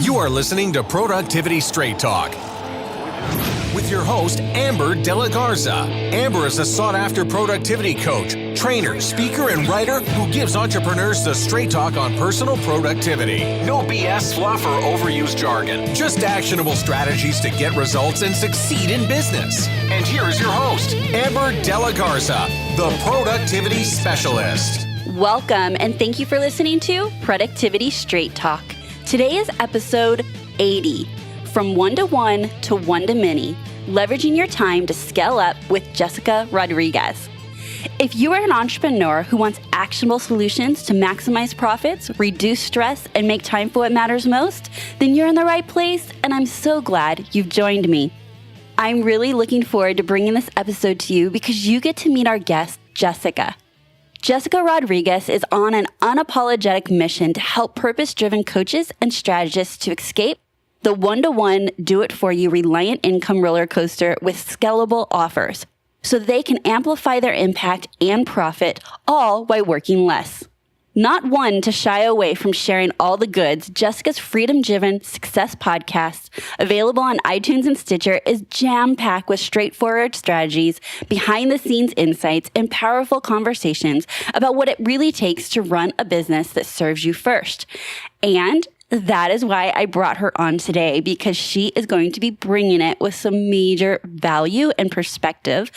You are listening to Productivity Straight Talk with your host, Amber De La Garza. Amber is a sought-after productivity coach, trainer, speaker, and writer who gives entrepreneurs the straight talk on personal productivity. No BS, fluff, or overused jargon. Just actionable strategies to get results and succeed in business. And here is your host, Amber De La Garza, the Productivity Specialist. Welcome, and thank you for listening to Productivity Straight Talk. Today is episode 80, From One-to-One to One-to-Many, Leveraging Your Time to Scale Up with Jessica Rodriguez. If you are an entrepreneur who wants actionable solutions to maximize profits, reduce stress, and make time for what matters most, then you're in the right place, and I'm so glad you've joined me. I'm really looking forward to bringing this episode to you because you get to meet our guest, Jessica. Jessica Rodriguez is on an unapologetic mission to help purpose-driven coaches and strategists to escape the one-to-one, do-it-for-you reliant income roller coaster with scalable offers so they can amplify their impact and profit, all while working less. Not one to shy away from sharing all the goods, Jessica's freedom-driven success podcast, available on iTunes and Stitcher, is jam-packed with straightforward strategies, behind-the-scenes insights, and powerful conversations about what it really takes to run a business that serves you first. And that is why I brought her on today, because she is going to be bringing it with some major value and perspective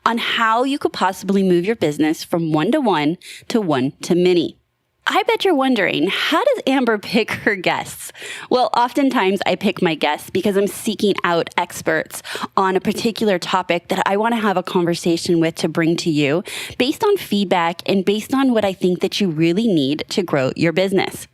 on how you could possibly move your business from one-to-one to one-to-many. I bet you're wondering, how does Amber pick her guests? Well, oftentimes I pick my guests because I'm seeking out experts on a particular topic that I want to have a conversation with to bring to you based on feedback and based on what I think that you really need to grow your business.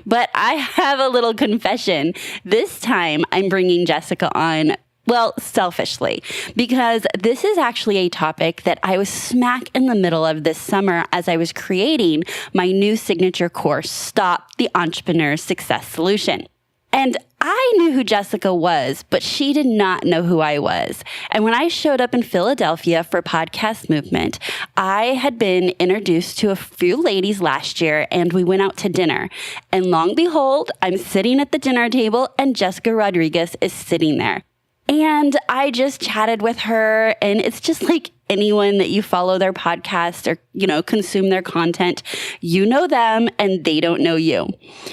But I have a little confession. This time I'm bringing Jessica on, well, selfishly, because this is actually a topic that I was smack in the middle of this summer as I was creating my new signature course, Stop the Entrepreneur's Success Solution. And I knew who Jessica was, but she did not know who I was. And when I showed up in Philadelphia for Podcast Movement, I had been introduced to a few ladies last year, and we went out to dinner. And long and behold, I'm sitting at the dinner table, and Jessica Rodriguez is sitting there. And I just chatted with her, and it's just like anyone that you follow their podcast or, consume their content, you know them and they don't know you.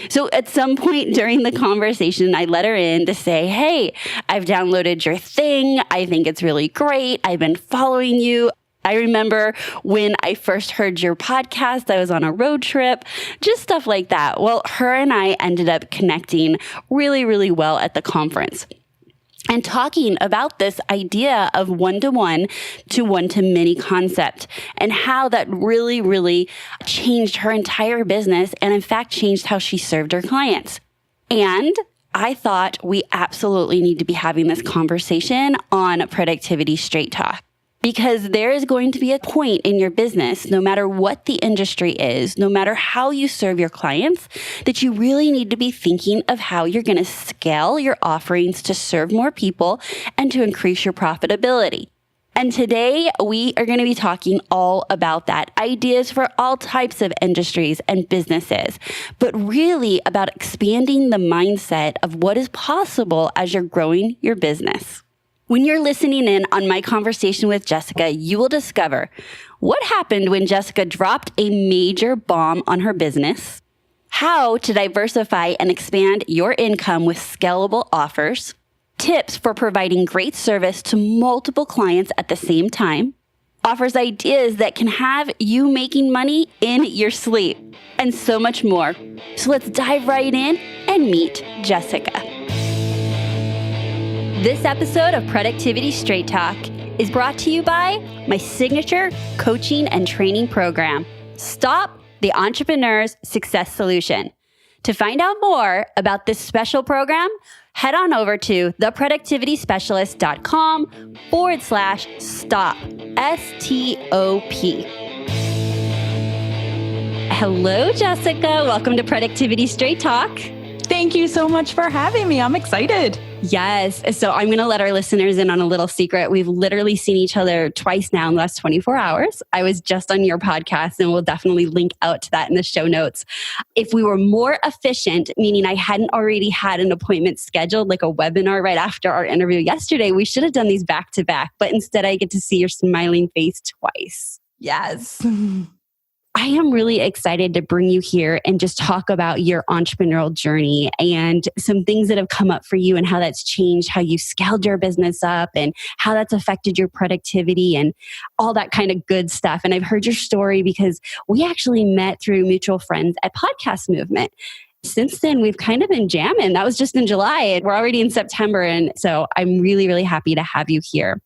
So at some point during the conversation, I let her in to say, hey, I've downloaded your thing. I think it's really great. I've been following you. I remember when I first heard your podcast, I was on a road trip, just stuff like that. Well, her and I ended up connecting really, really well at the conference and talking about this idea of one-to-one to one-to-many concept and how that really, really changed her entire business and, in fact, changed how she served her clients. And I thought we absolutely need to be having this conversation on Productivity Straight Talk. Because there is going to be a point in your business, no matter what the industry is, no matter how you serve your clients, that you really need to be thinking of how you're going to scale your offerings to serve more people and to increase your profitability. And today we are going to be talking all about that. Ideas for all types of industries and businesses, but really about expanding the mindset of what is possible as you're growing your business. When you're listening in on my conversation with Jessica, you will discover what happened when Jessica dropped a major bomb on her business, how to diversify and expand your income with scalable offers, tips for providing great service to multiple clients at the same time, offers ideas that can have you making money in your sleep, and so much more. So let's dive right in and meet Jessica. This episode of Productivity Straight Talk is brought to you by my signature coaching and training program, Stop the Entrepreneur's Success Solution. To find out more about this special program, head on over to theproductivityspecialist.com/stop, STOP. Hello, Jessica. Welcome to Productivity Straight Talk. Thank you so much for having me. I'm excited. Yes. So I'm going to let our listeners in on a little secret. We've literally seen each other twice now in the last 24 hours. I was just on your podcast, and we'll definitely link out to that in the show notes. If we were more efficient, meaning I hadn't already had an appointment scheduled, like a webinar right after our interview yesterday, we should have done these back to back. But instead, I get to see your smiling face twice. Yes. I am really excited to bring you here and just talk about your entrepreneurial journey and some things that have come up for you and how that's changed, how you scaled your business up and how that's affected your productivity and all that kind of good stuff. And I've heard your story because we actually met through mutual friends at Podcast Movement. Since then, we've kind of been jamming. That was just in July, and we're already in September. And so I'm really, really happy to have you here.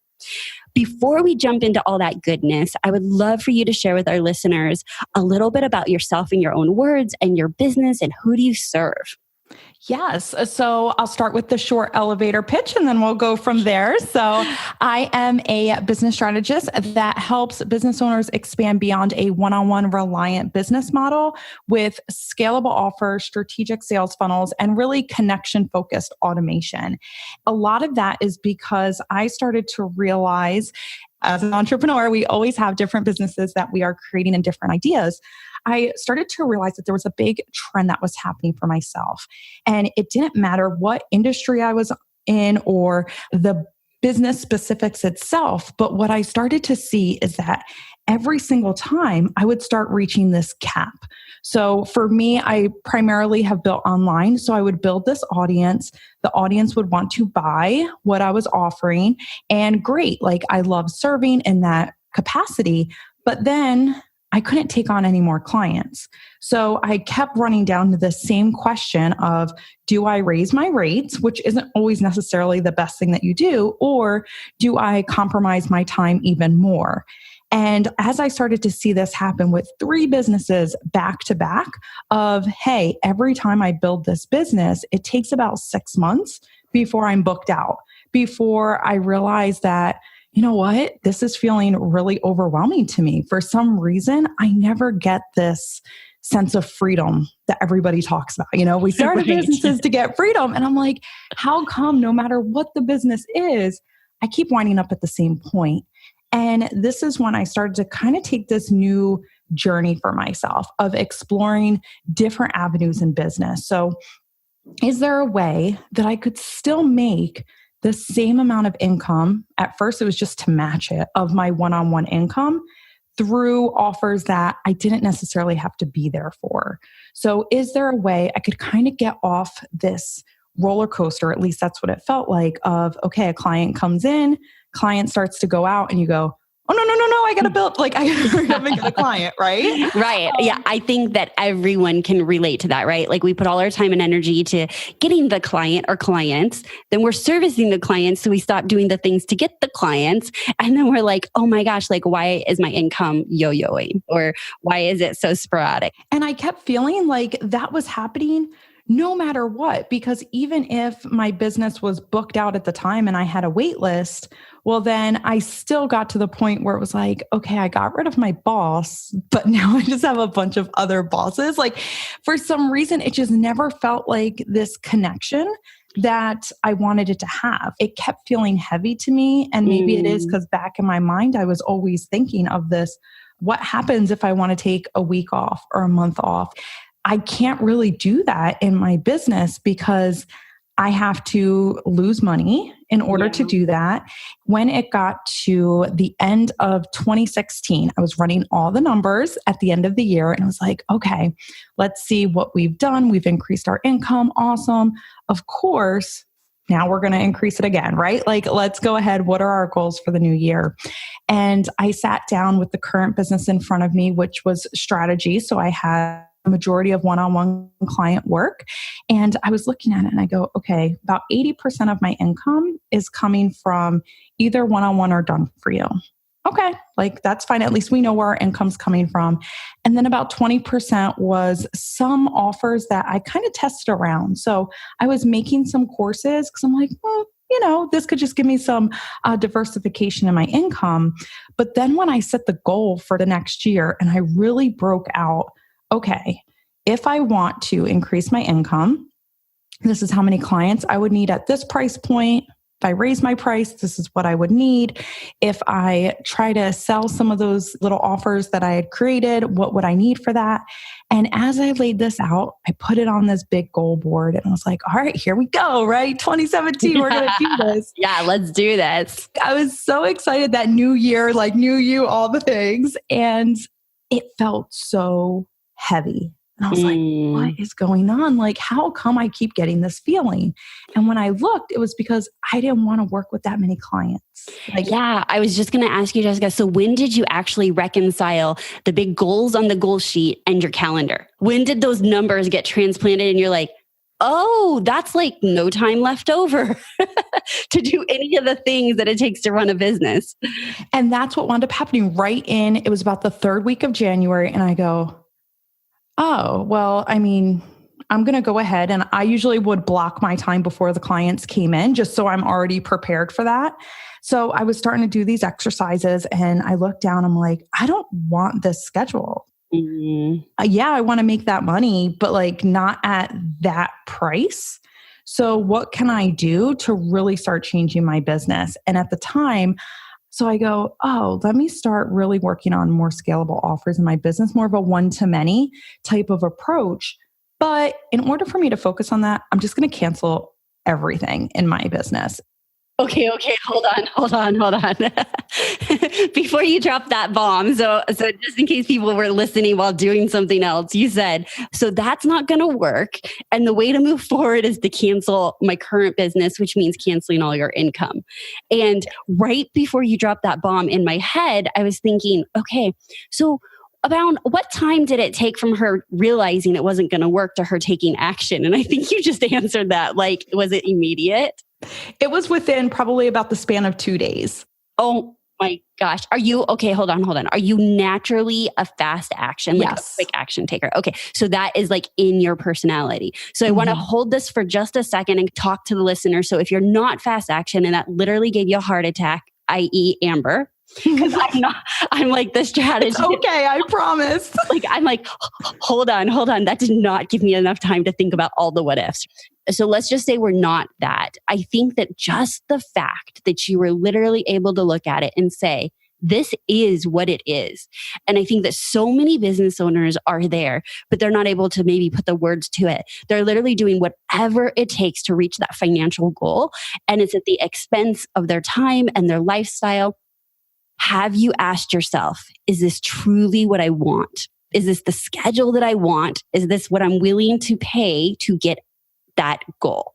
Before we jump into all that goodness, I would love for you to share with our listeners a little bit about yourself in your own words and your business and who do you serve? Yes. So I'll start with the short elevator pitch and then we'll go from there. So I am a business strategist that helps business owners expand beyond a one-on-one reliant business model with scalable offers, strategic sales funnels, and really connection-focused automation. A lot of that is because I started to realize as an entrepreneur, we always have different businesses that we are creating and different ideas. I started to realize that there was a big trend that was happening for myself. And it didn't matter what industry I was in or the business specifics itself. But what I started to see is that every single time I would start reaching this cap. So for me, I primarily have built online. So I would build this audience. The audience would want to buy what I was offering. And great, like I love serving in that capacity. But then I couldn't take on any more clients. So I kept running down to the same question of, do I raise my rates, which isn't always necessarily the best thing that you do, or do I compromise my time even more? And as I started to see this happen with 3 businesses back to back of, hey, every time I build this business, it takes about 6 months before I'm booked out, before I realize that, you know what, this is feeling really overwhelming to me. For some reason, I never get this sense of freedom that everybody talks about. You know, we started businesses to get freedom. And I'm like, how come no matter what the business is, I keep winding up at the same point? And this is when I started to kind of take this new journey for myself of exploring different avenues in business. So is there a way that I could still make the same amount of income? At first, it was just to match it of my one-on-one income through offers that I didn't necessarily have to be there for. So is there a way I could kind of get off this roller coaster? At least that's what it felt like of, okay, a client comes in, client starts to go out and you go, oh, no, I got to build, like I got to get a client, right? Right. Yeah. I think that everyone can relate to that, right? Like we put all our time and energy to getting the client or clients, then we're servicing the clients. So we stop doing the things to get the clients. And then we're like, oh my gosh, like why is my income yo-yoing? Or why is it so sporadic? And I kept feeling like that was happening no matter what, because even if my business was booked out at the time and I had a wait list, well, then I still got to the point where it was like, okay, I got rid of my boss, but now I just have a bunch of other bosses. Like for some reason, it just never felt like this connection that I wanted it to have. It kept feeling heavy to me. And maybe it is because back in my mind, I was always thinking of this, what happens if I want to take a week off or a month off? I can't really do that in my business because I have to lose money in order to do that. When it got to the end of 2016, I was running all the numbers at the end of the year and I was like, okay, let's see what we've done. We've increased our income. Awesome. Of course, now we're going to increase it again, right? Like, let's go ahead. What are our goals for the new year? And I sat down with the current business in front of me, which was strategy. So I had a majority of one-on-one client work. And I was looking at it and I go, okay, about 80% of my income is coming from either one-on-one or done for you. Okay, like that's fine. At least we know where our income's coming from. And then about 20% was some offers that I kind of tested around. So I was making some courses because I'm like, this could just give me some diversification in my income. But then when I set the goal for the next year and I really broke out, okay, if I want to increase my income, This is how many clients I would need at this price point. If I raise my price, this is what I would need. If I try to sell some of those little offers that I had created, what would I need for that? And as I laid this out, I put it on this big goal board and I was like, all right, here we go, right? 2017, we're going to do this. Yeah, let's do this. I was so excited that new year, like new you, all the things. And it felt so heavy. And I was like, what is going on? Like, how come I keep getting this feeling? And when I looked, it was because I didn't want to work with that many clients. Like, yeah, I was just going to ask you, Jessica, so when did you actually reconcile the big goals on the goal sheet and your calendar? When did those numbers get transplanted and you're like, oh, that's like no time left over to do any of the things that it takes to run a business? And that's what wound up happening it was about the third week of January. And I go, oh, well, I mean, I'm going to go ahead, and I usually would block my time before the clients came in just so I'm already prepared for that. So I was starting to do these exercises and I looked down, I'm like, I don't want this schedule. Yeah, I want to make that money, but like not at that price. So what can I do to really start changing my business? And at the time, so I go, oh, let me start really working on more scalable offers in my business, more of a one-to-many type of approach. But in order for me to focus on that, I'm just going to cancel everything in my business. Okay. Hold on. Before you drop that bomb. So just in case people were listening while doing something else, you said, so that's not going to work. And the way to move forward is to cancel my current business, which means canceling all your income. And right before you dropped that bomb in my head, I was thinking, okay, so about what time did it take from her realizing it wasn't going to work to her taking action? And I think you just answered that. Like, was it immediate? It was within probably about the span of 2 days. Oh my gosh. Are you, okay, hold on. Are you naturally a fast action, like Yes. a quick action taker? Okay. So that is like in your personality. So I want to hold this for just a second and talk to the listener. So if you're not fast action and that literally gave you a heart attack, i.e. Amber, because I'm like the strategist. It's okay, I promise. Like, I'm like, hold on. That did not give me enough time to think about all the what ifs. So let's just say we're not that. I think that just the fact that you were literally able to look at it and say, this is what it is. And I think that so many business owners are there, but they're not able to maybe put the words to it. They're literally doing whatever it takes to reach that financial goal. And it's at the expense of their time and their lifestyle. Have you asked yourself, is this truly what I want? Is this the schedule that I want? Is this what I'm willing to pay to get that goal?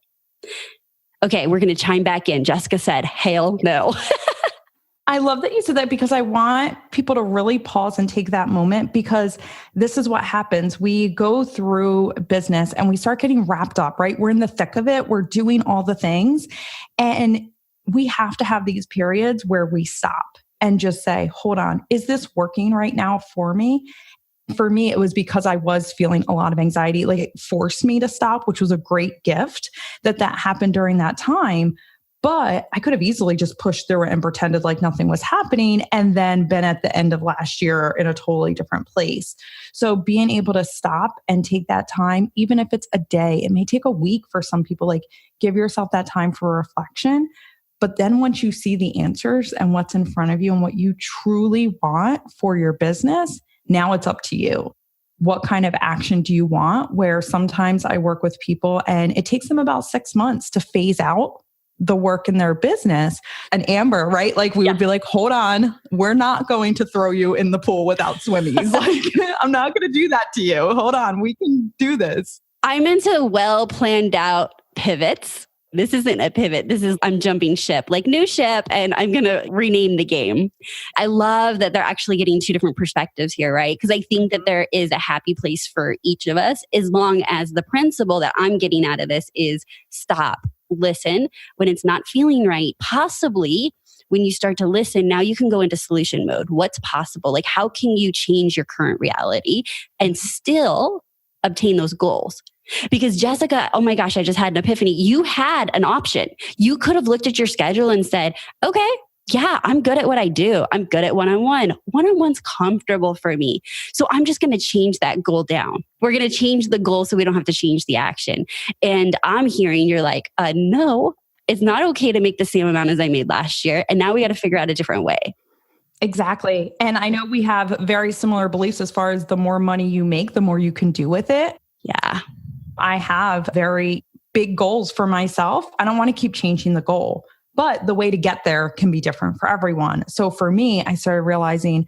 Okay, we're going to chime back in. Jessica said, hell no. I love that you said that because I want people to really pause and take that moment, because this is what happens. We go through business and we start getting wrapped up, right? We're in the thick of it. We're doing all the things. And we have to have these periods where we stop and just say, hold on, is this working right now for me? For me, it was because I was feeling a lot of anxiety. Like, it forced me to stop, which was a great gift that happened during that time. But I could have easily just pushed through it and pretended like nothing was happening and then been at the end of last year in a totally different place. So being able to stop and take that time, even if it's a day, it may take a week for some people, like, give yourself that time for reflection. But then once you see the answers and what's in front of you and what you truly want for your business, now it's up to you. What kind of action do you want? Where sometimes I work with people and it takes them about 6 months to phase out the work in their business. And Amber, right? Like, we would be like, hold on, we're not going to throw you in the pool without swimmies. Like, I'm not going to do that to you. Hold on, we can do this. I'm into well planned out pivots. This isn't a pivot. I'm jumping ship, like new ship, and I'm going to rename the game. I love that they're actually getting two different perspectives here, right? Because I think that there is a happy place for each of us, as long as the principle that I'm getting out of this is stop, listen when it's not feeling right. Possibly when you start to listen, now you can go into solution mode. What's possible? Like, how can you change your current reality and still obtain those goals? Because Jessica, oh my gosh, I just had an epiphany. You had an option. You could have looked at your schedule and said, okay, yeah, I'm good at what I do. I'm good at one-on-one. One-on-one's comfortable for me. So I'm just going to change that goal down. We're going to change the goal so we don't have to change the action. And I'm hearing you're like, no, it's not okay to make the same amount as I made last year. And now we got to figure out a different way. Exactly. And I know we have very similar beliefs as far as the more money you make, the more you can do with it. Yeah. I have very big goals for myself. I don't want to keep changing the goal. But the way to get there can be different for everyone. So for me, I started realizing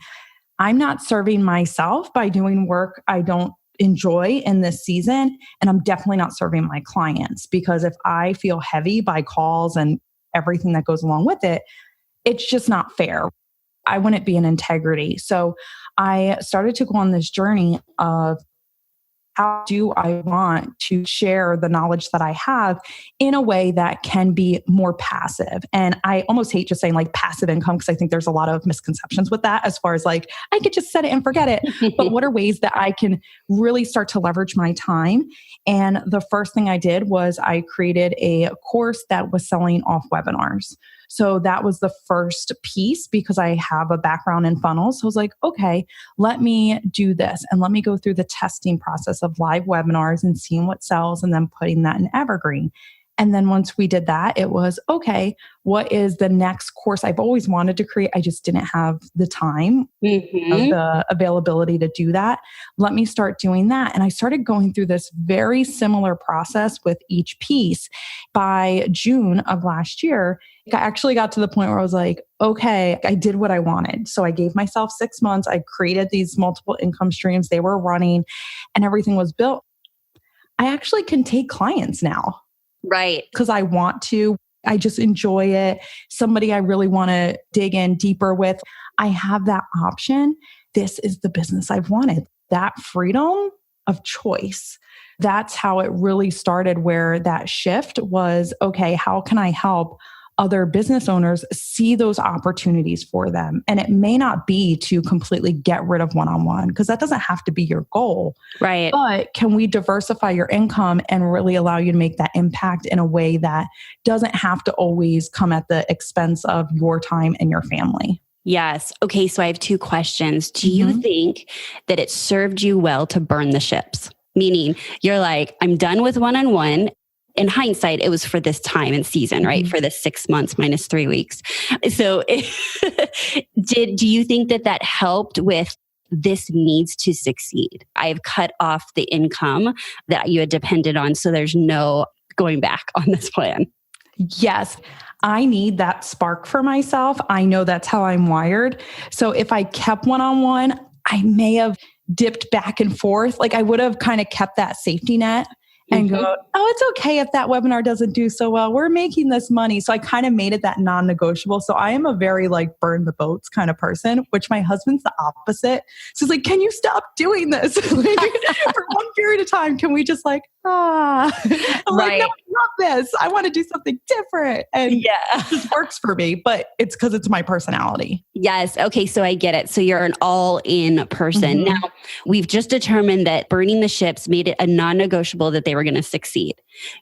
I'm not serving myself by doing work I don't enjoy in this season. And I'm definitely not serving my clients, because if I feel heavy by calls and everything that goes along with it, it's just not fair. I wouldn't be in integrity. So I started to go on this journey of, how do I want to share the knowledge that I have in a way that can be more passive? And I almost hate just saying like passive income, because I think there's a lot of misconceptions with that, as far as like, I could just set it and forget it. But what are ways that I can really start to leverage my time? And the first thing I did was I created a course that was selling off webinars. So that was the first piece, because I have a background in funnels. So I was like, okay, let me do this and let me go through the testing process of live webinars and seeing what sells and then putting that in Evergreen. And then once we did that, it was, okay, what is the next course I've always wanted to create? I just didn't have the time, the availability to do that. Let me start doing that. And I started going through this very similar process with each piece. By June of last year, I actually got to the point where I was like, okay, I did what I wanted. So I gave myself 6 months. I created these multiple income streams. They were running and everything was built. I actually can take clients now. Right. Because I want to. I just enjoy it. Somebody I really want to dig in deeper with. I have that option. This is the business I've wanted. That freedom of choice. That's how it really started, where that shift was, okay, how can I help other business owners see those opportunities for them? And it may not be to completely get rid of one-on-one, because that doesn't have to be your goal. Right. But can we diversify your income and really allow you to make that impact in a way that doesn't have to always come at the expense of your time and your family? Yes. Okay. So I have 2 questions. Do you think that it served you well to burn the ships? Meaning you're like, I'm done with one-on-one. In hindsight, it was for this time and season, right? For this 6 months minus 3 weeks. So do you think that helped with this needs to succeed? I've cut off the income that you had depended on. So there's no going back on this plan. Yes. I need that spark for myself. I know that's how I'm wired. So if I kept one-on-one, I may have dipped back and forth. Like I would have kind of kept that safety net and go, oh, it's okay if that webinar doesn't do so well. We're making this money. So I kind of made it that non-negotiable. So I am a very like burn the boats kind of person, which my husband's the opposite. So he's like, can you stop doing this? Like, for one period of time, can we just like, I'm like, no, I love this. I want to do something different. And it just works for me, but it's because it's my personality. Yes. Okay. So I get it. So you're an all-in person. Now, we've just determined that burning the ships made it a non-negotiable that they were going to succeed.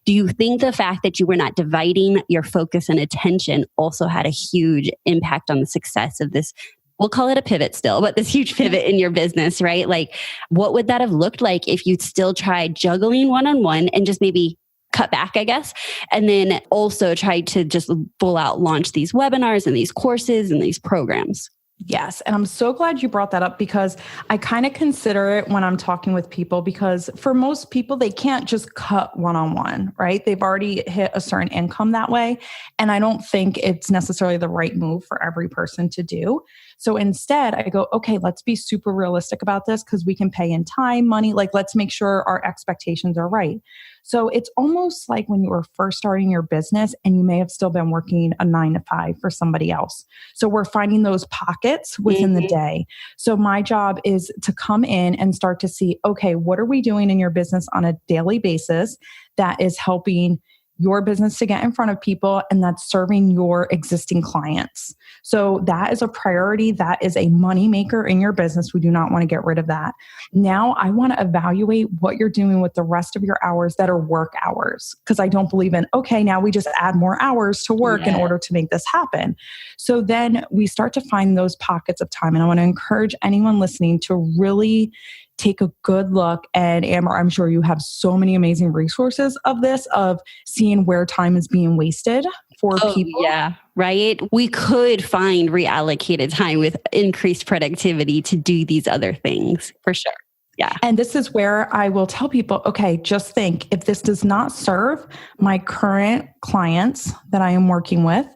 Do you think the fact that you were not dividing your focus and attention also had a huge impact on the success of this? We'll call it a pivot still, but this huge pivot in your business, right? Like, what would that have looked like if you'd still tried juggling one-on-one and just maybe cut back, I guess, and then also tried to just full out launch these webinars and these courses and these programs? Yes. And I'm so glad you brought that up, because I kind of consider it when I'm talking with people, because for most people, they can't just cut one-on-one, right? They've already hit a certain income that way. And I don't think it's necessarily the right move for every person to do. So instead I go, okay, let's be super realistic about this, because we can pay in time, money, like let's make sure our expectations are right. So it's almost like when you were first starting your business and you may have still been working a 9 to 5 for somebody else. So we're finding those pockets within the day. So my job is to come in and start to see, okay, what are we doing in your business on a daily basis that is helping your business to get in front of people, and that's serving your existing clients. So that is a priority. That is a moneymaker in your business. We do not want to get rid of that. Now I want to evaluate what you're doing with the rest of your hours that are work hours, because I don't believe in, okay, now we just add more hours to work in order to make this happen. So then we start to find those pockets of time. And I want to encourage anyone listening to really take a good look. And Amber, I'm sure you have so many amazing resources of this, of seeing where time is being wasted for people. Yeah, right. We could find reallocated time with increased productivity to do these other things for sure. Yeah. And this is where I will tell people, okay, just think, if this does not serve my current clients that I am working with,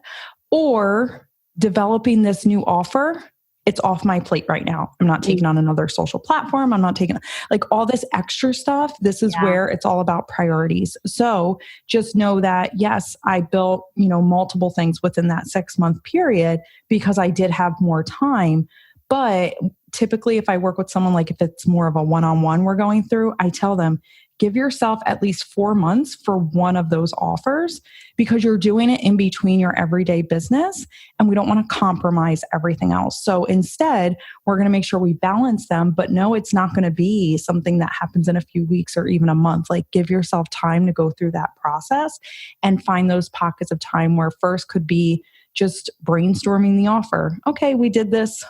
or developing this new offer, it's off my plate right now. I'm not taking on another social platform. I'm not taking like all this extra stuff. This is where it's all about priorities. So just know that, yes, I built, multiple things within that 6-month period because I did have more time. But typically if I work with someone, like if it's more of a one-on-one we're going through, I tell them, give yourself at least 4 months for one of those offers, because you're doing it in between your everyday business and we don't want to compromise everything else. So instead, we're going to make sure we balance them, but no, it's not going to be something that happens in a few weeks or even a month. Like, give yourself time to go through that process and find those pockets of time where first could be just brainstorming the offer. Okay, we did this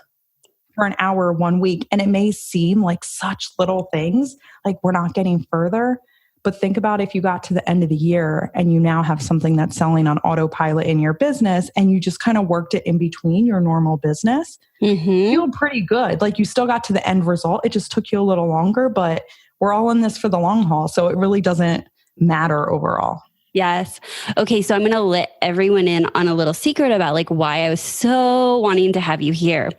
for an hour 1 week. And it may seem like such little things, like we're not getting further. But think about if you got to the end of the year and you now have something that's selling on autopilot in your business and you just kind of worked it in between your normal business, you feel pretty good. Like you still got to the end result. It just took you a little longer, but we're all in this for the long haul. So it really doesn't matter overall. Yes. Okay. So I'm going to let everyone in on a little secret about like why I was so wanting to have you here.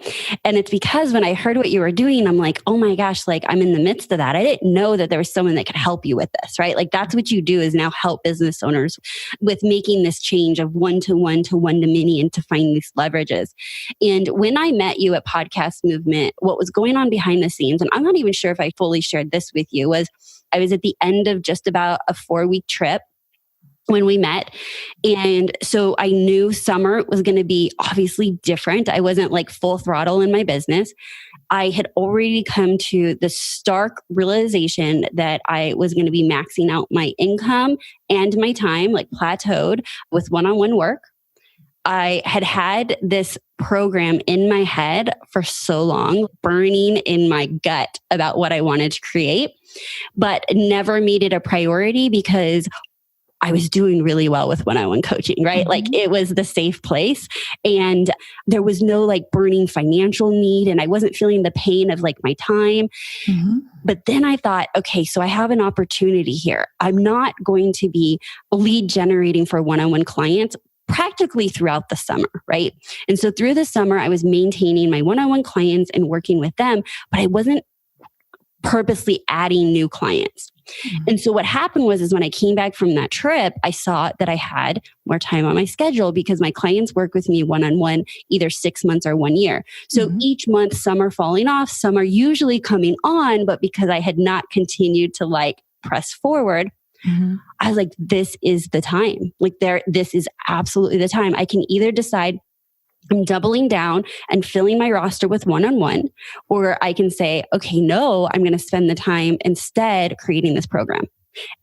And it's because when I heard what you were doing, I'm like, oh my gosh, like I'm in the midst of that. I didn't know that there was someone that could help you with this, right? Like that's what you do, is now help business owners with making this change of one-to-one to one-to-many and to find these leverages. And when I met you at Podcast Movement, what was going on behind the scenes, and I'm not even sure if I fully shared this with you, was I was at the end of just about a 4-week trip when we met. And so I knew summer was going to be obviously different. I wasn't like full throttle in my business. I had already come to the stark realization that I was going to be maxing out my income and my time, like plateaued with one-on-one work. I had had this program in my head for so long, burning in my gut about what I wanted to create, but never made it a priority because I was doing really well with one-on-one coaching, right? Like it was the safe place and there was no like burning financial need and I wasn't feeling the pain of like my time. But then I thought, okay, so I have an opportunity here. I'm not going to be lead generating for one-on-one clients practically throughout the summer, right? And so through the summer, I was maintaining my one-on-one clients and working with them, but I wasn't purposely adding new clients. And so what happened was when I came back from that trip, I saw that I had more time on my schedule because my clients work with me one-on-one, either 6 months or 1 year. So each month, some are falling off, some are usually coming on, but because I had not continued to like press forward, I was like, this is the time. Like this is absolutely the time. I can either decide I'm doubling down and filling my roster with one-on-one, or I can say, okay, no, I'm going to spend the time instead creating this program.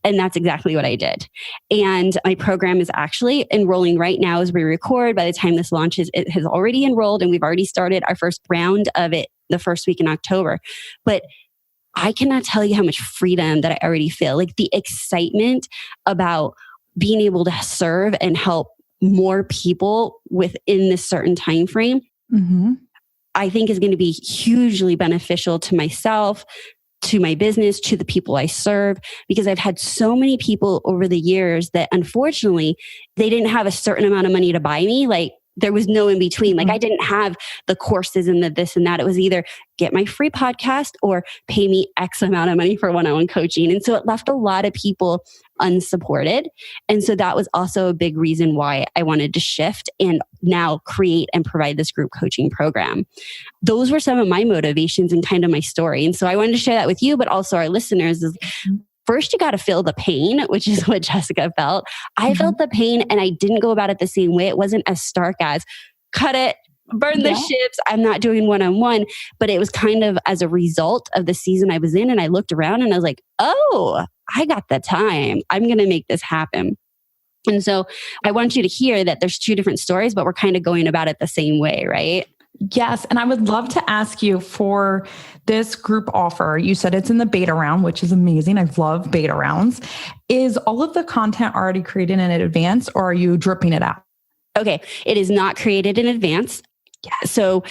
And that's exactly what I did. And my program is actually enrolling right now as we record. By the time this launches, it has already enrolled and we've already started our first round of it the first week in October. But I cannot tell you how much freedom that I already feel. Like the excitement about being able to serve and help more people within this certain time frame, I think is going to be hugely beneficial to myself, to my business, to the people I serve, because I've had so many people over the years that unfortunately they didn't have a certain amount of money to buy me. Like there was no in between. Like I didn't have the courses and the this and that. It was either get my free podcast or pay me X amount of money for one-on-one coaching. And so it left a lot of people unsupported. And so that was also a big reason why I wanted to shift and now create and provide this group coaching program. Those were some of my motivations and kind of my story. And so I wanted to share that with you, but also our listeners is first you got to feel the pain, which is what Jessica felt. I felt the pain and I didn't go about it the same way. It wasn't as stark as cut it, burn the ships. I'm not doing one-on-one, but it was kind of as a result of the season I was in. And I looked around and I was like, oh, I got the time. I'm going to make this happen. And so I want you to hear that there's two different stories, but we're kind of going about it the same way, right? Yes. And I would love to ask you for this group offer. You said it's in the beta round, which is amazing. I love beta rounds. Is all of the content already created in advance or are you dripping it out? Okay. It is not created in advance. So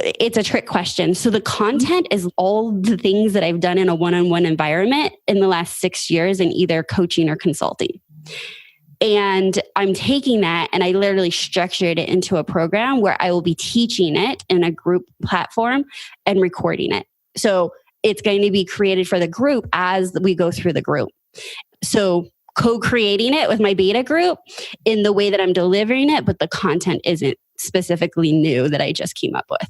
it's a trick question. So the content is all the things that I've done in a one-on-one environment in the last 6 years in either coaching or consulting. And I'm taking that and I literally structured it into a program where I will be teaching it in a group platform and recording it. So it's going to be created for the group as we go through the group. So co-creating it with my beta group in the way that I'm delivering it, but the content isn't specifically new that I just came up with.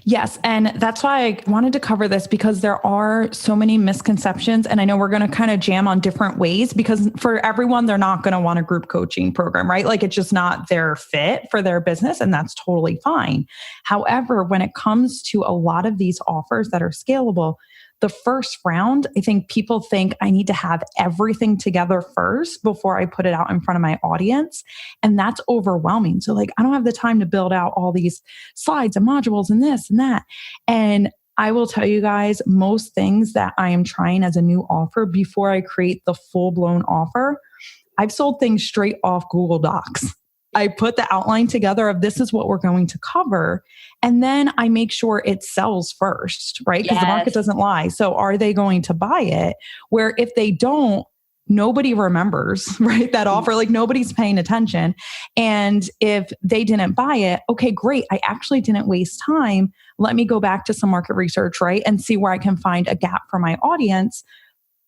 Yes. And that's why I wanted to cover this because there are so many misconceptions. And I know we're going to kind of jam on different ways because for everyone, they're not going to want a group coaching program, right? Like it's just not their fit for their business and that's totally fine. However, when it comes to a lot of these offers that are scalable, the first round, I think people think I need to have everything together first before I put it out in front of my audience. And that's overwhelming. So like, I don't have the time to build out all these slides and modules and this and that. And I will tell you guys, most things that I am trying as a new offer before I create the full-blown offer, I've sold things straight off Google Docs. I put the outline together of this is what we're going to cover. And then I make sure it sells first, right? Because the market doesn't lie. So are they going to buy it? Where if they don't, nobody remembers, right? That offer, like nobody's paying attention. And if they didn't buy it, okay, great. I actually didn't waste time. Let me go back to some market research, right? And see where I can find a gap for my audience.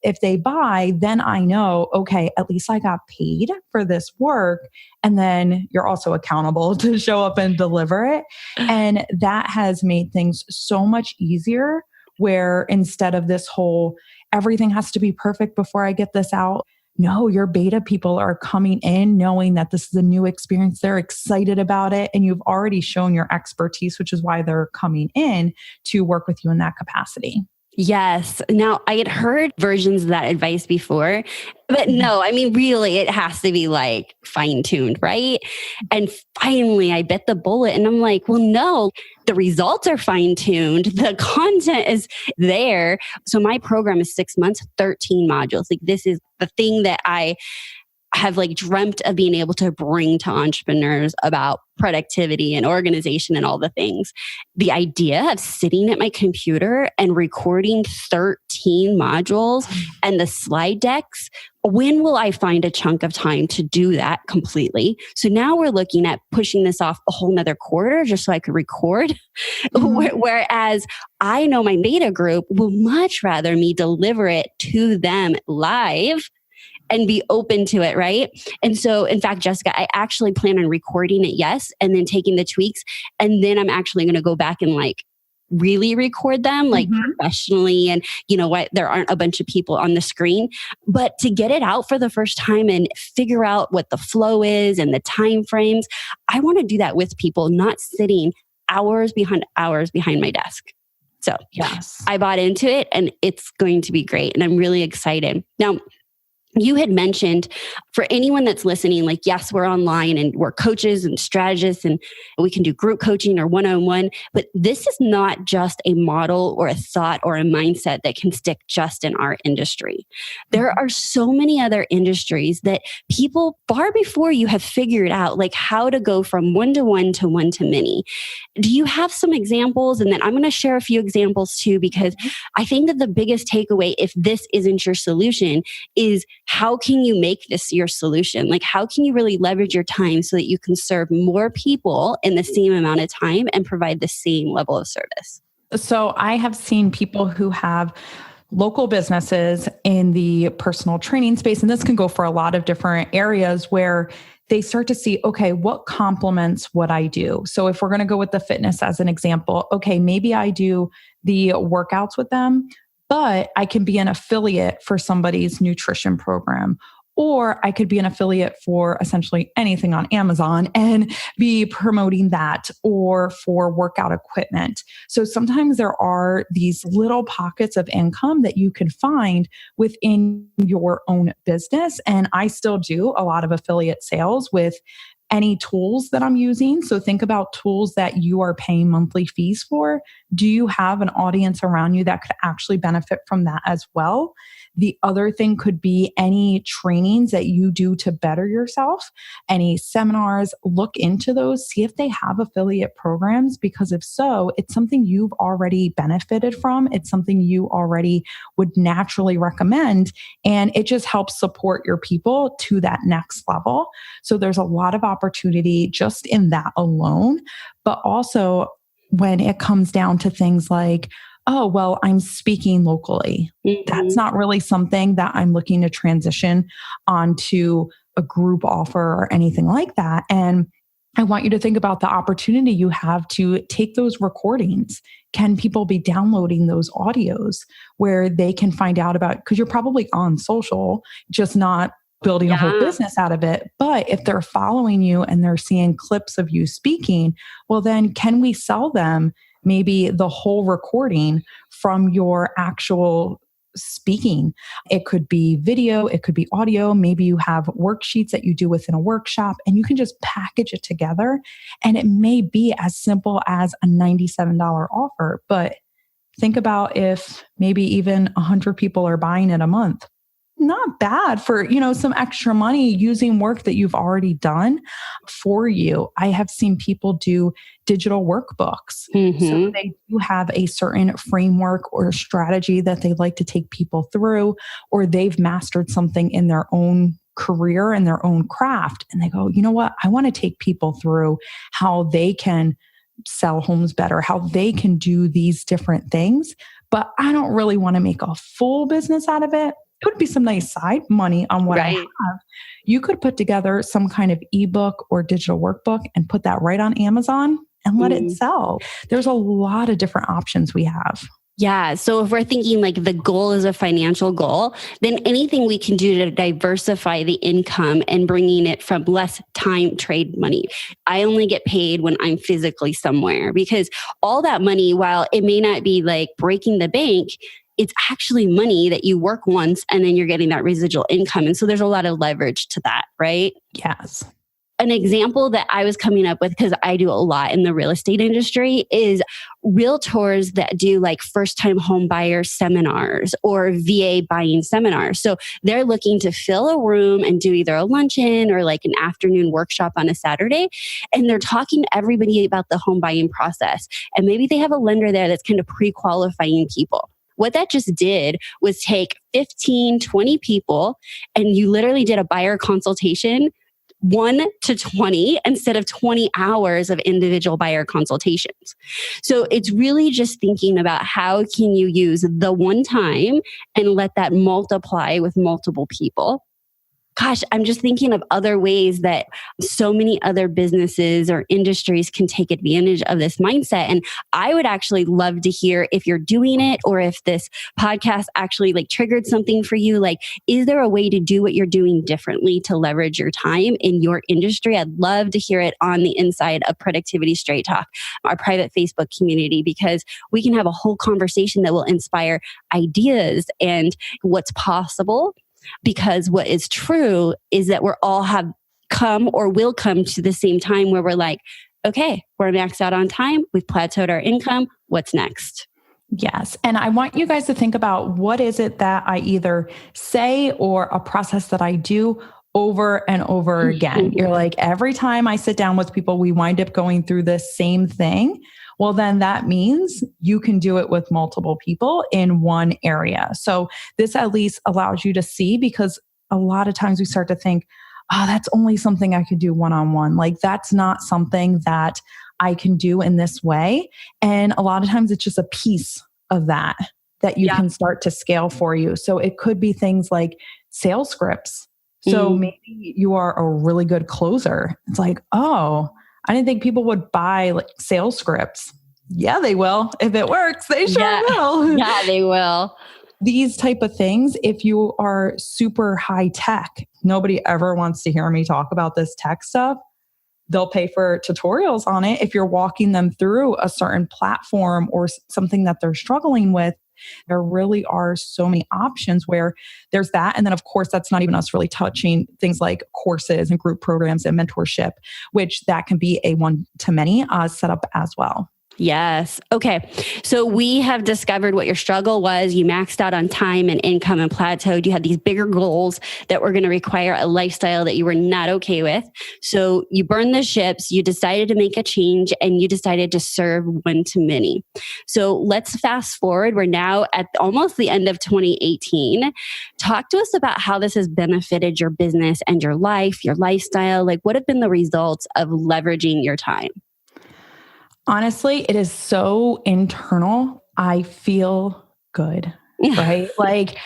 If they buy, then I know, okay, at least I got paid for this work. And then you're also accountable to show up and deliver it. And that has made things so much easier where instead of this whole, everything has to be perfect before I get this out. No, your beta people are coming in knowing that this is a new experience. They're excited about it. And you've already shown your expertise, which is why they're coming in to work with you in that capacity. Yes. Now, I had heard versions of that advice before, but no, I mean, really, it has to be like fine-tuned, right? And finally, I bit the bullet and I'm like, well, no, the results are fine-tuned. The content is there. So my program is 6 months, 13 modules. Like this is the thing that I have like dreamt of being able to bring to entrepreneurs about productivity and organization and all the things. The idea of sitting at my computer and recording 13 modules and the slide decks, when will I find a chunk of time to do that completely? So now we're looking at pushing this off a whole nother quarter just so I could record. Whereas I know my beta group will much rather me deliver it to them live and be open to it, right? And so, in fact, Jessica, I actually plan on recording it, yes, and then taking the tweaks. And then I'm actually going to go back and like really record them like professionally. And you know what? There aren't a bunch of people on the screen, but to get it out for the first time and figure out what the flow is and the time frames, I want to do that with people, not sitting hours behind my desk. So yes, I bought into it and it's going to be great. And I'm really excited. Now, you had mentioned for anyone that's listening, like, yes, we're online and we're coaches and strategists and we can do group coaching or one-on-one, but this is not just a model or a thought or a mindset that can stick just in our industry. There are so many other industries that people far before you have figured out like how to go from one-to-one to one-to-many. Do you have some examples? And then I'm going to share a few examples too, because I think that the biggest takeaway, if this isn't your solution, is how can you make this your solution? Like, how can you really leverage your time so that you can serve more people in the same amount of time and provide the same level of service? So I have seen people who have local businesses in the personal training space, and this can go for a lot of different areas where they start to see, okay, what complements what I do? So if we're going to go with the fitness as an example, okay, maybe I do the workouts with them, but I can be an affiliate for somebody's nutrition program. Or I could be an affiliate for essentially anything on Amazon and be promoting that, or for workout equipment. So sometimes there are these little pockets of income that you can find within your own business. And I still do a lot of affiliate sales with any tools that I'm using. So think about tools that you are paying monthly fees for. Do you have an audience around you that could actually benefit from that as well? The other thing could be any trainings that you do to better yourself, any seminars. Look into those, see if they have affiliate programs, because if so, it's something you've already benefited from. It's something you already would naturally recommend, and it just helps support your people to that next level. So there's a lot of opportunity just in that alone, but also when it comes down to things like, oh, well, I'm speaking locally. That's not really something that I'm looking to transition onto a group offer or anything like that. And I want you to think about the opportunity you have to take those recordings. Can people be downloading those audios where they can find out about, because you're probably on social, just not building a whole business out of it. But if they're following you and they're seeing clips of you speaking, well, then can we sell them maybe the whole recording from your actual speaking? It could be video, it could be audio. Maybe you have worksheets that you do within a workshop and you can just package it together. And it may be as simple as a $97 offer. But think about if maybe even 100 people are buying it a month. Not bad for, some extra money using work that you've already done for you. I have seen people do digital workbooks. So they do have a certain framework or strategy that they like to take people through, or they've mastered something in their own career and their own craft. And they go, you know what? I want to take people through how they can sell homes better, how they can do these different things, but I don't really want to make a full business out of it. It would be some nice side money on what I have. You could put together some kind of ebook or digital workbook and put that right on Amazon and let it sell. There's a lot of different options we have. Yeah. So if we're thinking like the goal is a financial goal, then anything we can do to diversify the income and bringing it from less time trade money. I only get paid when I'm physically somewhere, because all that money, while it may not be like breaking the bank, it's actually money that you work once and then you're getting that residual income. And so there's a lot of leverage to that, right? Yes. An example that I was coming up with, because I do a lot in the real estate industry, is realtors that do like first-time home buyer seminars or VA buying seminars. So they're looking to fill a room and do either a luncheon or like an afternoon workshop on a Saturday. And they're talking to everybody about the home buying process. And maybe they have a lender there that's kind of pre-qualifying people. What that just did was take 15, 20 people, and you literally did a buyer consultation 1 to 20 instead of 20 hours of individual buyer consultations. So it's really just thinking about how can you use the one time and let that multiply with multiple people. Gosh, I'm just thinking of other ways that so many other businesses or industries can take advantage of this mindset. And I would actually love to hear if you're doing it, or if this podcast actually like triggered something for you. Like, is there a way to do what you're doing differently to leverage your time in your industry? I'd love to hear it on the inside of Productivity Straight Talk, our private Facebook community, because we can have a whole conversation that will inspire ideas and what's possible. Because what is true is that we're all have come or will come to the same time where we're like, okay, we're maxed out on time. We've plateaued our income. What's next? Yes. And I want you guys to think about, what is it that I either say or a process that I do over and over again. You're like, every time I sit down with people, we wind up going through the same thing. Well, then that means you can do it with multiple people in one area. So this at least allows you to see, because a lot of times we start to think, oh, that's only something I could do one-on-one. Like, that's not something that I can do in this way. And a lot of times it's just a piece of that you can start to scale for you. So it could be things like sales scripts. So maybe you are a really good closer. It's like, oh, I didn't think people would buy like sales scripts. Yeah, they will. If it works, they sure will. Yeah, they will. these type of things, if you are super high tech, nobody ever wants to hear me talk about this tech stuff. They'll pay for tutorials on it. If you're walking them through a certain platform or something that they're struggling with, there really are so many options where there's that. And then, of course, that's not even us really touching things like courses and group programs and mentorship, which that can be a one-to-many setup as well. Yes. Okay. So we have discovered what your struggle was. You maxed out on time and income and plateaued. You had these bigger goals that were going to require a lifestyle that you were not okay with. So you burned the ships, you decided to make a change, and you decided to serve one-to-many. So let's fast forward. We're now at almost the end of 2018. Talk to us about how this has benefited your business and your life, your lifestyle. Like, what have been the results of leveraging your time? Honestly, it is so internal. I feel good, right? Like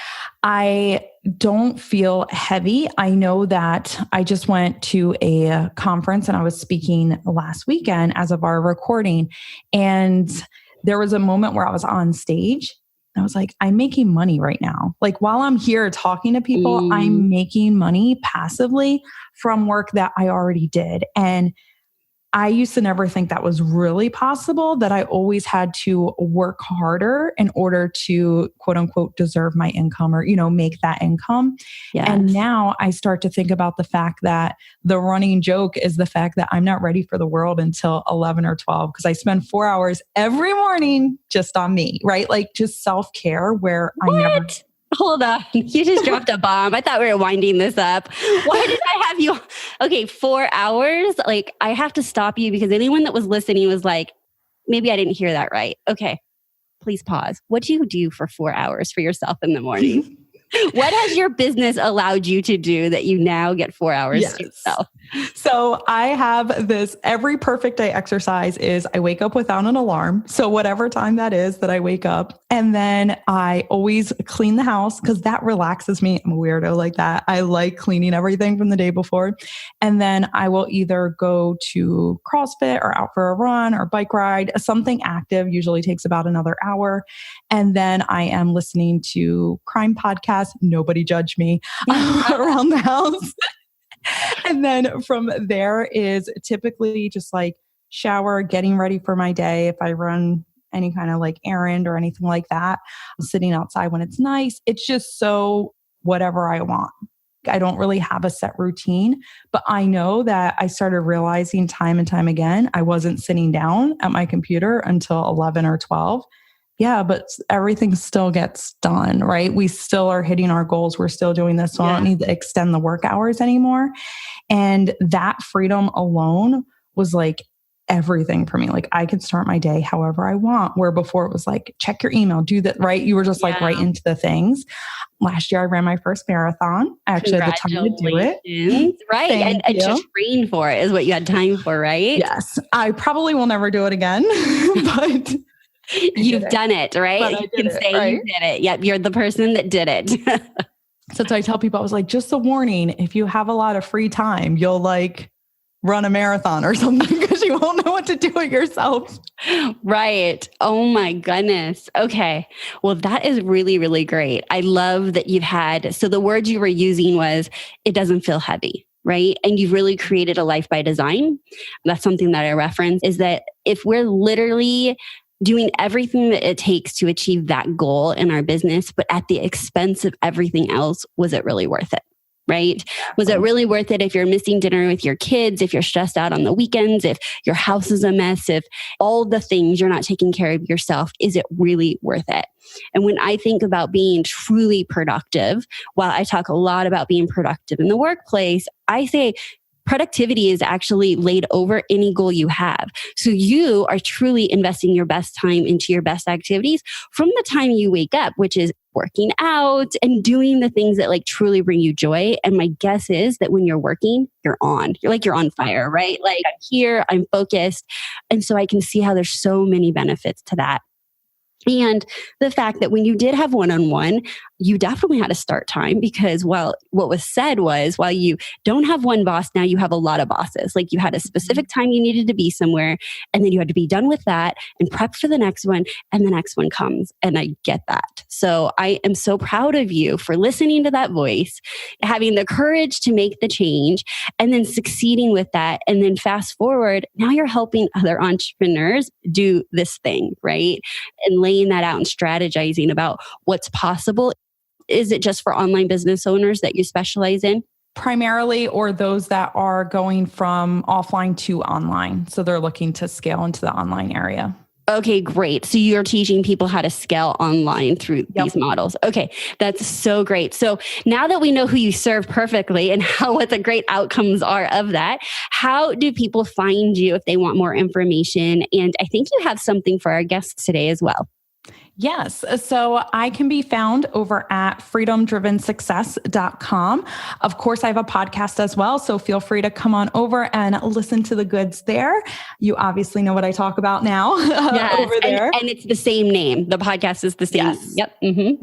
I don't feel heavy. I know that I just went to a conference and I was speaking last weekend as of our recording. And there was a moment where I was on stage. I was like, I'm making money right now. Like while I'm here talking to people, I'm making money passively from work that I already did. And I used to never think that was really possible, that I always had to work harder in order to quote unquote deserve my income or, make that income. Yes. And now I start to think about the fact that the running joke is the fact that I'm not ready for the world until 11 or 12 because I spend 4 hours every morning just on me, right? Like just self-care where I never... Hold on. You just dropped a bomb. I thought we were winding this up. Why did I have you? Okay, 4 hours. Like, I have to stop you because anyone that was listening was like, maybe I didn't hear that right. Okay, please pause. What do you do for 4 hours for yourself in the morning? What has your business allowed you to do that you now get 4 hours to yourself? So I have this, every perfect day exercise is I wake up without an alarm. So whatever time that is that I wake up, and then I always clean the house because that relaxes me. I'm a weirdo like that. I like cleaning everything from the day before. And then I will either go to CrossFit or out for a run or bike ride. Something active usually takes about another hour. And then I am listening to crime podcasts. Nobody judge me around the house. And then from there is typically just like shower, getting ready for my day. If I run any kind of like errand or anything like that, sitting outside when it's nice. It's just so whatever I want. I don't really have a set routine, but I know that I started realizing time and time again, I wasn't sitting down at my computer until 11 or 12. Yeah, but everything still gets done, right? We still are hitting our goals. We're still doing this. So I don't need to extend the work hours anymore. And that freedom alone was like everything for me. Like I could start my day however I want, where before it was like, check your email, do that, right? You were just like right into the things. Last year, I ran my first marathon. I actually had the time to do it. Right. And to train for it is what you had time for, right? Yes. I probably will never do it again, but... You've done it, right? You can say you did it. Yep, you're the person that did it. So I tell people, I was like, just a warning, if you have a lot of free time, you'll like run a marathon or something because you won't know what to do it yourself. Right. Oh my goodness. Okay. Well, that is really, really great. I love that you've had, so the word you were using was, it doesn't feel heavy. Right. And you've really created a life by design. That's something that I reference is that if we're literally doing everything that it takes to achieve that goal in our business, but at the expense of everything else, was it really worth it? Right? Was it really worth it if you're missing dinner with your kids, if you're stressed out on the weekends, if your house is a mess, if all the things you're not taking care of yourself, is it really worth it? And when I think about being truly productive, while I talk a lot about being productive in the workplace, I say productivity is actually laid over any goal you have. So you are truly investing your best time into your best activities from the time you wake up, which is working out and doing the things that like truly bring you joy. And my guess is that when you're working, you're on. You're on fire, right? Like I'm here, I'm focused. And so I can see how there's so many benefits to that. And the fact that when you did have one-on-one, you definitely had a start time because what was said was, while you don't have one boss, now you have a lot of bosses. Like you had a specific time you needed to be somewhere, and then you had to be done with that and prep for the next one, and the next one comes. And I get that. So I am so proud of you for listening to that voice, having the courage to make the change, and then succeeding with that. And then fast forward, now you're helping other entrepreneurs do this thing, right? And laying that out and strategizing about what's possible. Is it just for online business owners that you specialize in? Primarily, or those that are going from offline to online. So they're looking to scale into the online area. Okay, great. So you're teaching people how to scale online through these models. Okay, that's so great. So now that we know who you serve perfectly and what the great outcomes are of that, how do people find you if they want more information? And I think you have something for our guests today as well. Yes. So I can be found over at freedomdrivensuccess.com. Of course, I have a podcast as well. So feel free to come on over and listen to the goods there. You obviously know what I talk about now over there. And it's the same name. The podcast is the same. Yes. Yep. Mm-hmm.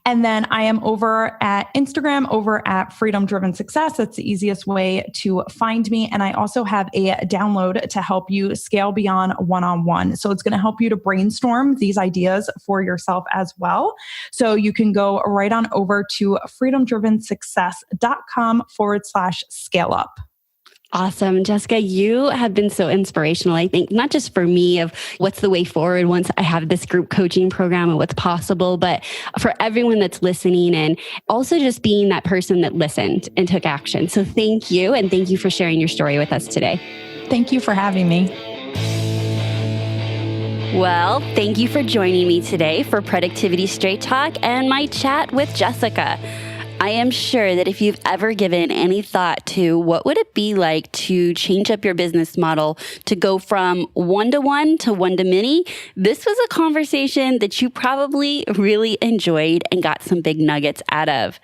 And then I am over at Instagram, over at Freedom Driven Success. That's the easiest way to find me. And I also have a download to help you scale beyond one-on-one. So it's going to help you to brainstorm these ideas for yourself as well. So you can go right on over to freedomdrivensuccess.com/scale up. Awesome. Jessica, you have been so inspirational, I think, not just for me of what's the way forward once I have this group coaching program and what's possible, but for everyone that's listening and also just being that person that listened and took action. So thank you. And thank you for sharing your story with us today. Thank you for having me. Well, thank you for joining me today for Productivity Straight Talk and my chat with Jessica. I am sure that if you've ever given any thought to what would it be like to change up your business model to go from one-to-one to one-to-many, this was a conversation that you probably really enjoyed and got some big nuggets out of.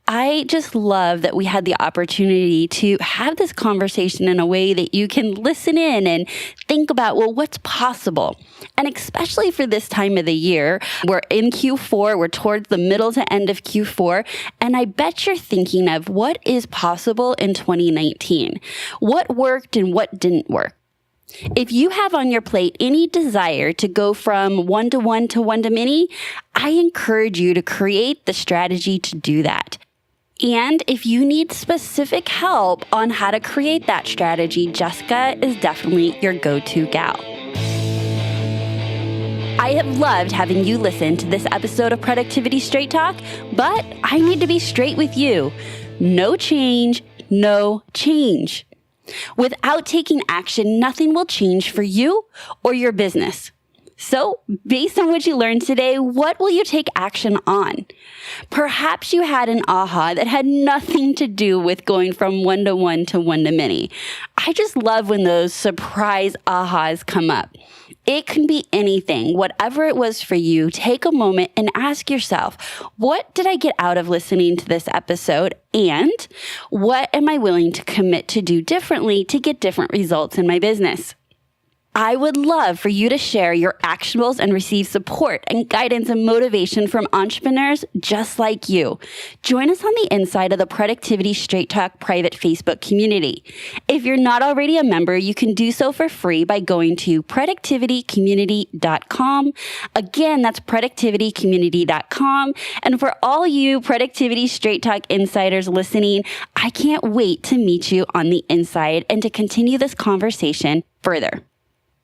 I just love that we had the opportunity to have this conversation in a way that you can listen in and think about, well, what's possible? And especially for this time of the year, we're in Q4, we're towards the middle to end of Q4, and I bet you're thinking of what is possible in 2019. What worked and what didn't work? If you have on your plate any desire to go from one-to-one to one-to-many, I encourage you to create the strategy to do that. And if you need specific help on how to create that strategy, Jessica is definitely your go-to gal. I have loved having you listen to this episode of Productivity Straight Talk, but I need to be straight with you. No change, no change. Without taking action, nothing will change for you or your business. So, based on what you learned today, what will you take action on? Perhaps you had an aha that had nothing to do with going from one-to-one to one-to-many. I just love when those surprise ahas come up. It can be anything. Whatever it was for you, take a moment and ask yourself, what did I get out of listening to this episode? And what am I willing to commit to do differently to get different results in my business? I would love for you to share your actionables and receive support and guidance and motivation from entrepreneurs just like you. Join us on the inside of the Productivity Straight Talk private Facebook community. If you're not already a member, you can do so for free by going to productivitycommunity.com. Again, that's productivitycommunity.com. And for all you Productivity Straight Talk insiders listening, I can't wait to meet you on the inside and to continue this conversation further.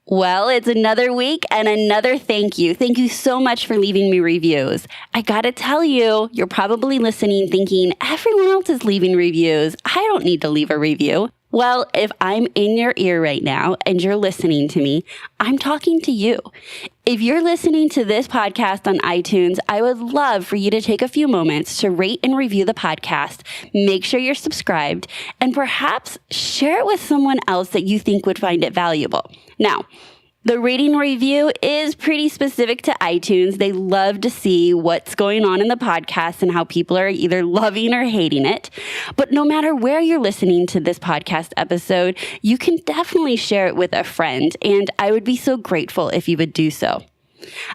Well, it's another week and another thank you. Thank you so much for leaving me reviews. I gotta tell you, you're probably listening thinking, everyone else is leaving reviews. I don't need to leave a review. Well, if I'm in your ear right now and you're listening to me, I'm talking to you. If you're listening to this podcast on iTunes, I would love for you to take a few moments to rate and review the podcast, make sure you're subscribed, and perhaps share it with someone else that you think would find it valuable. Now, the rating review is pretty specific to iTunes. They love to see what's going on in the podcast and how people are either loving or hating it. But no matter where you're listening to this podcast episode, you can definitely share it with a friend, and I would be so grateful if you would do so.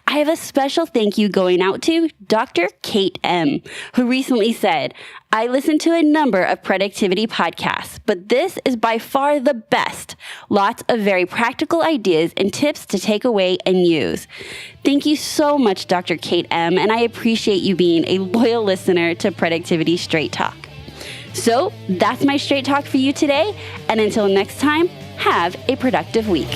I have a special thank you going out to Dr. Kate M., who recently said, I listen to a number of productivity podcasts, but this is by far the best. Lots of very practical ideas and tips to take away and use. Thank you so much, Dr. Kate M., and I appreciate you being a loyal listener to Productivity Straight Talk. So that's my Straight Talk for you today, and until next time, have a productive week.